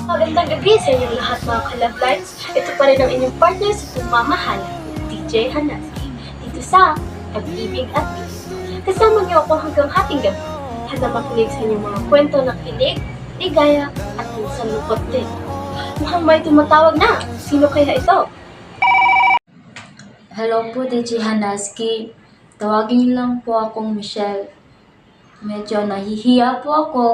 Magandang gabi sa inyong lahat mga ka-love lives. Ito pa rin ang inyong partner sa pagmamahal, DJ Hanaski. Dito sa Pag-ibig at Peace. Kasama niyo ako hanggang hating gabi. Handa makinig sa inyong mga kwento ng kilig, ligaya, at minsan lungkot din. Mukhang may tumatawag na. Sino kaya ito? Hello po, DJ Hanaski. Tawagin niyo lang po akong Michelle. Medyo nahihiya po ako,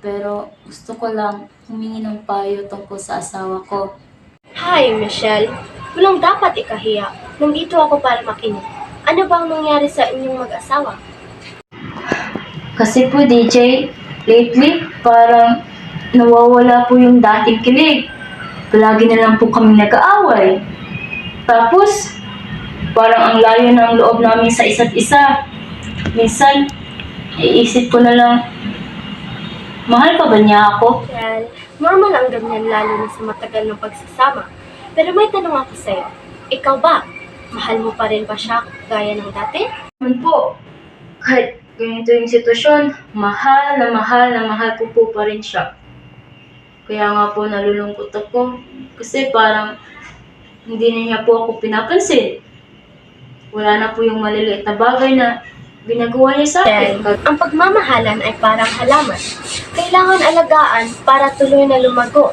pero gusto ko lang humingi ng payo tungkol sa asawa ko. Hi, Michelle. Walang dapat ikahiya. Nandito ako para makinig. Ano bang nangyari sa inyong mag-asawa? Kasi po, DJ, lately, parang nawawala po yung dating kilig. Palagi na lang po kami nag-aaway. Tapos, parang ang layo ng loob namin sa isa't isa. Minsan, iisip ko na lang, mahal pa ba niya ako? Well, normal ang ganyan lalo na sa matagal ng pagsasama. Pero may tanong ako sa'yo. Ikaw ba? Mahal mo pa rin ba siya gaya ng dati? Naman po, kahit ganito yung sitwasyon, mahal na mahal ko po pa rin siya. Kaya nga po nalulungkot ako kasi parang hindi na niya po ako pinapansin. Wala na po yung maliliit na bagay na ginagawa niya sa akin. Ang pagmamahalan ay parang halaman. Kailangan alagaan para tuloy na lumago.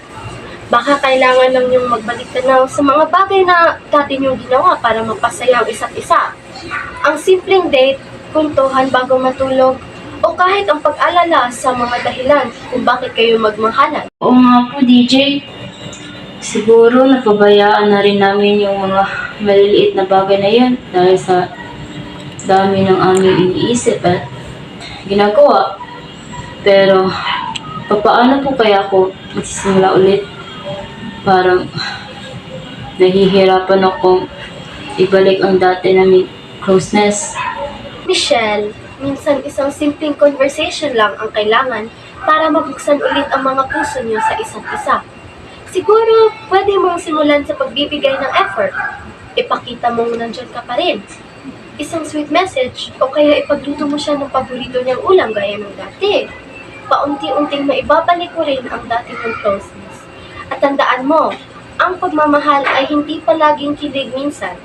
Baka kailangan lang niyong magbalik tanaw sa mga bagay na dati niyong ginawa para mapasaya ang isa't isa. Ang simpleng date, kuntuhan bago matulog, o kahit ang pag-alala sa mga dahilan kung bakit kayo magmahalan. Oo nga po, DJ. Siguro napabayaan na rin namin yung mga maliliit na bagay na yun dahil sa dami ng aming iniisip at ginagawa. Pero, paano po kaya ako magsisimula ulit? Parang nahihirapan akong ibalik ang dati naming closeness. Michelle, minsan isang simpleng conversation lang ang kailangan para mabuksan ulit ang mga puso niyo sa isa't isa. Siguro, pwede mong simulan sa pagbibigay ng effort. Ipakita mong nandyan ka pa rin. Isang sweet message o kaya ipagluto mo siya ng paborito niyang ulam gaya ng dati. Paunti-unting maibabalik mo rin ang dati mong closeness. At tandaan mo, ang pagmamahal ay hindi palaging kilig minsan.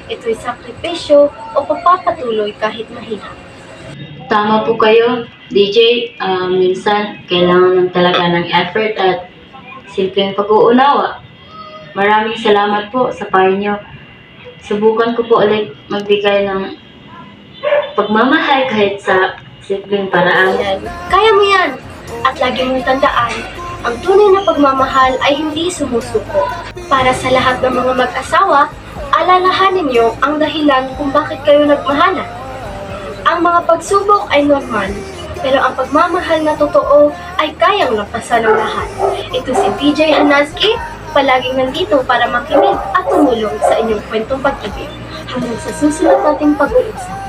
Ito'y sakripisyo o pagpapatuloy kahit mahirap. Tama po kayo, DJ. Minsan, kailangan lang talaga ng effort at simpleng pag-uunawa. Maraming salamat po sa payo niyo. Subukan ko po ulit magbigay ng pagmamahal kahit sa simpleng paraan. Kaya mo yan! At lagi mong tandaan, ang tunay na pagmamahal ay hindi sumusuko. Para sa lahat ng mga mag-asawa, alalahanin niyo ang dahilan kung bakit kayo nagmahalan. Ang mga pagsubok ay normal, pero ang pagmamahal na totoo ay kayang lampasan ng lahat. Ito si DJ Hanaski, palaging nandito para makinig at tumulong sa inyong kwentong pag-ibig. Hanggang sa susunod nating pag-uusap.